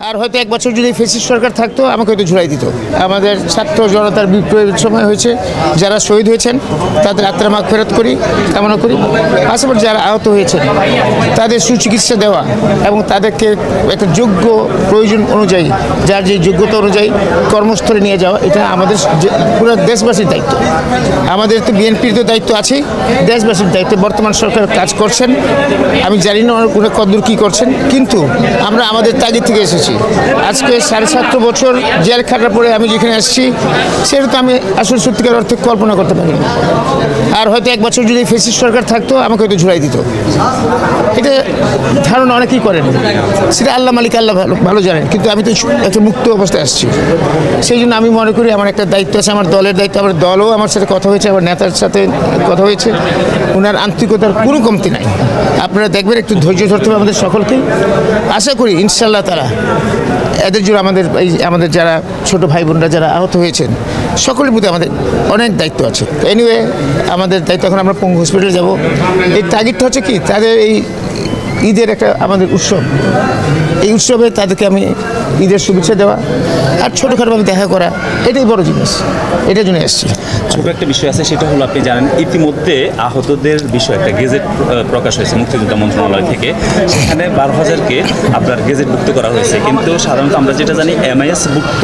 আর হয়তো এক বছর যদি ফেসিস্ট সরকার থাকতো আমাকে হয়তো ঝুলাই দিত। আমাদের ছাত্র জনতার বিপ্লবের সময় হয়েছে, যারা শহীদ হয়েছেন তাদের আত্মার মাগফিরাত করি, কামনা করি। পাশাপাশি যারা আহত হয়েছেন তাদের সুচিকিৎসা দেওয়া এবং তাদেরকে একটা যোগ্য প্রয়োজন অনুযায়ী, যার যে যোগ্যতা অনুযায়ী কর্মস্থলে নিয়ে যাওয়া, এটা আমাদের পুরো দেশবাসীর দায়িত্ব। আমাদের তো বিএনপির তো দায়িত্ব আছে, দেশবাসীর দায়িত্ব। বর্তমান সরকার কাজ করছেন, আমি জানি না ওরা কতদূর কী করছেন, কিন্তু আমরা আমাদের তাগিদ থেকে এসেছি। আজকে 7.5 বছর জেল খাটার পরে আমি যেখানে আসছি, সেটা তো আমি আসলে সত্যিকার অর্থে কল্পনা করতে পারি না। আর হয়তো এক বছর যদি ফেসিস্ট সরকার থাকতো আমাকে হয়তো ঝুলাই দিত। এটা ধারণা অনেকেই করেন, সেটা আল্লাহ মালিক আল্লাহ ভালো জানেন, কিন্তু আমি তো একটা মুক্ত অবস্থায় আসছি। সেই জন্য আমি মনে করি আমার একটা দায়িত্ব আছে, আমার দলের দায়িত্ব। আমার দলও আমার সাথে কথা হয়েছে, আমার নেতার সাথে কথা হয়েছে, ওনার আন্তরিকতার কোনো কমতি নাই। আপনারা দেখবেন, একটু ধৈর্য ধরতে হবে আমাদের সকলকে। আশা করি ইনশাল্লাহ তারা এদের জন্য আমাদের যারা ছোট ভাই বোনরা যারা আহত হয়েছেন সকলের প্রতি আমাদের অনেক দায়িত্ব আছে। এনিওয়ে, আমাদের দায়িত্ব এখন আমরা পঙ্গু হসপিটালে যাব। এই তাগিদটা হচ্ছে কি, তাদের এই ঈদের একটা আমাদের উৎসব, এই উৎসবে তাদেরকে আমি ঈদের শুভেচ্ছা দেওয়া আর ছোটোখাটোভাবে দেখা করা, এটাই বড় জিনিস। এটার জন্য এসেছি। ছোট একটা বিষয় আছে, সেটা হলো আপনি জানেন ইতিমধ্যে আহতদের বিষয়ে একটা গেজেট প্রকাশ হয়েছে মুক্তিযোদ্ধা মন্ত্রণালয় থেকে। সেখানে 12,000-কে আপনার গেজেটভুক্ত করা হয়েছে, কিন্তু সাধারণত আমরা যেটা জানি MIS ভুক্ত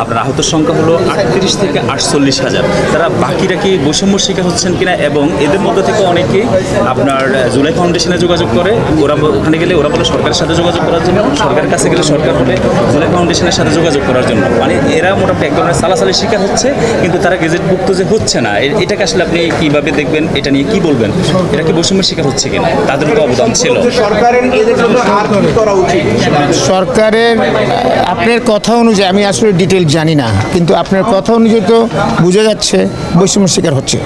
আপনার আহতের সংখ্যা হলো 38 থেকে 48,000। তারা বাকিরা কি বৈষম্যর শিকার হচ্ছেন কিনা, এবং এদের মধ্যে থেকে অনেকেই আপনার জুলাই ফাউন্ডেশনে যোগাযোগ করে, ওরা ওখানে গেলে ওরা বলে সরকারের সাথে যোগাযোগ করার জন্য, সরকারের কাছে গেলে সরকার বলে জুলাই ফাউন্ডেশনের সাথে যোগাযোগ করার জন্য। মানে এরা মোটামুটি এক ধরনের সালাসালির শিকার হচ্ছে, কিন্তু তারা গেজেটভুক্ত যে হচ্ছে না, এটাকে আসলে আপনি কীভাবে দেখবেন, এটা নিয়ে কি বলবেন? এটা কি বৈষম্যের শিকার হচ্ছে কিনা? তাদের তো অবদান ছিল। সরকারের আপনার কথা অনুযায়ী, আমি আসলে ডিটেল জানি না, কিন্তু আপনার কথা অনুযায়ী তো বোঝা যাচ্ছে বৈষম্যের শিকার হচ্ছে।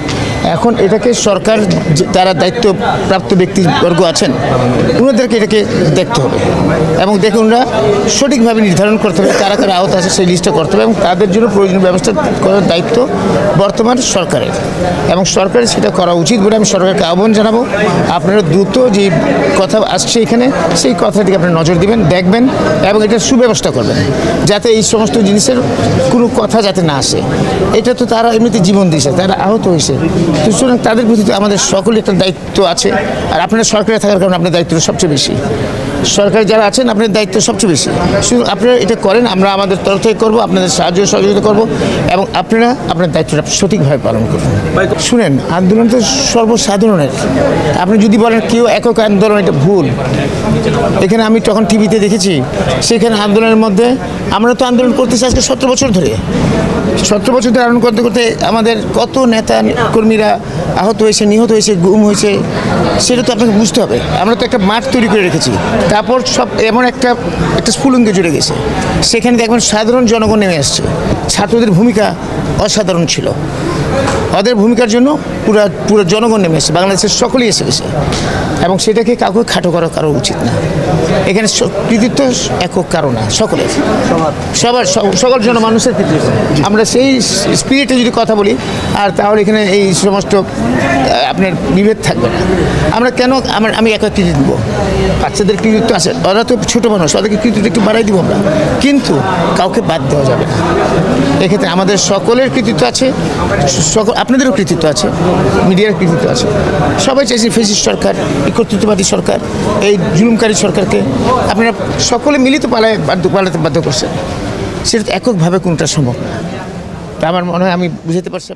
এখন এটাকে সরকার যারা দায়িত্বপ্রাপ্ত ব্যক্তিবর্গ আছেন, ওনাদেরকে এটাকে দেখতে হবে এবং দেখে ওনারা সঠিকভাবে নির্ধারণ করতে হবে কারা কারা আহত আছে, সেই লিস্টটা করতে হবে এবং তাদের জন্য প্রয়োজনীয় ব্যবস্থা করার দায়িত্ব বর্তমান সরকারের, এবং সরকারের সেটা করা উচিত বলে আমি সরকারকে আহ্বান জানাবো। আপনারা দ্রুত যে কথা আসছে এখানে, সেই কথাটিকে আপনারা নজর দিবেন, দেখবেন এবং এটার সুব্যবস্থা করবেন, যাতে এই সমস্ত জিনিসের কোনো কথা যাতে না আসে। এটা তো তারা এমনিতে জীবন দিয়েছে, তারা আহত হয়েছে, সুতরাং তাদের প্রতি আমাদের সকলের একটা দায়িত্ব আছে। আর আপনারা সরকারে থাকার কারণে আপনার দায়িত্ব সবচেয়ে বেশি। সরকারে যারা আছেন আপনার দায়িত্ব সবচেয়ে বেশি। শুধু আপনারা এটা করেন, আমরা আমাদের তরফ থেকে করবো, আপনাদের সাহায্য সহযোগিতা করবো এবং আপনারা আপনার দায়িত্বটা সঠিকভাবে পালন করবেন। শুনেন, আন্দোলন তো সর্বসাধারণের। আপনি যদি বলেন কেউ একক আন্দোলন, এটা ভুল। এখানে আমি তখন টিভিতে দেখেছি, সেখানে আন্দোলনের মধ্যে আমরা তো আন্দোলন করতেছি আজকে 17 বছর ধরে। 17 বছর ধরে আন্দোলন করতে করতে আমাদের কত নেতা কর্মীরা আহত হয়েছে, নিহত হয়েছে, গুম হয়েছে, সেটা তো আপনাকে বুঝতে হবে। আমরা তো একটা মাঠ তৈরি করে রেখেছি, তারপর সব এমন একটা স্ফুলিঙ্গে জুড়ে গেছে, সেখানে দেখবেন সাধারণ জনগণ নেমে আসছে। ছাত্রদের ভূমিকা অসাধারণ ছিল, ওদের ভূমিকার জন্য পুরো জনগণ নেমে এসেছে, বাংলাদেশের সকলেই এসে গেছে এবং সেটাকে কাউকে খাটো করা কারো উচিত না। এখানে কৃতিত্ব একক কারো না, সকলের, সকল জনমানুষের কৃতিত্ব। আমরা সেই স্পিরিটে যদি কথা বলি, আর তাহলে এখানে এই সমস্ত আপনার বিভেদ থাকবে না। আমরা কেন আমি একক কৃতিত্ব দেবো? বাচ্চাদের কৃতিত্ব আছে, ওরা তো ছোটো মানুষ, ওদেরকে কৃতিত্ব একটু বাড়াই দিব আমরা, কিন্তু কাউকে বাদ দেওয়া যাবে না। এক্ষেত্রে আমাদের সকলের কৃতিত্ব আছে, আপনাদেরও কৃতিত্ব আছে, মিডিয়ার কৃতিত্ব আছে। সবাই চাইছে ফেসিস্ট সরকার, এই কর্তৃত্ববাদী সরকার, এই জুলুমকারী সরকারকে আপনারা সকলে মিলিত পালাতে বাধ্য করছেন। সেটা এককভাবে কোনটা সম্ভব না। তা আমার মনে হয় আমি বুঝাতে পারছি।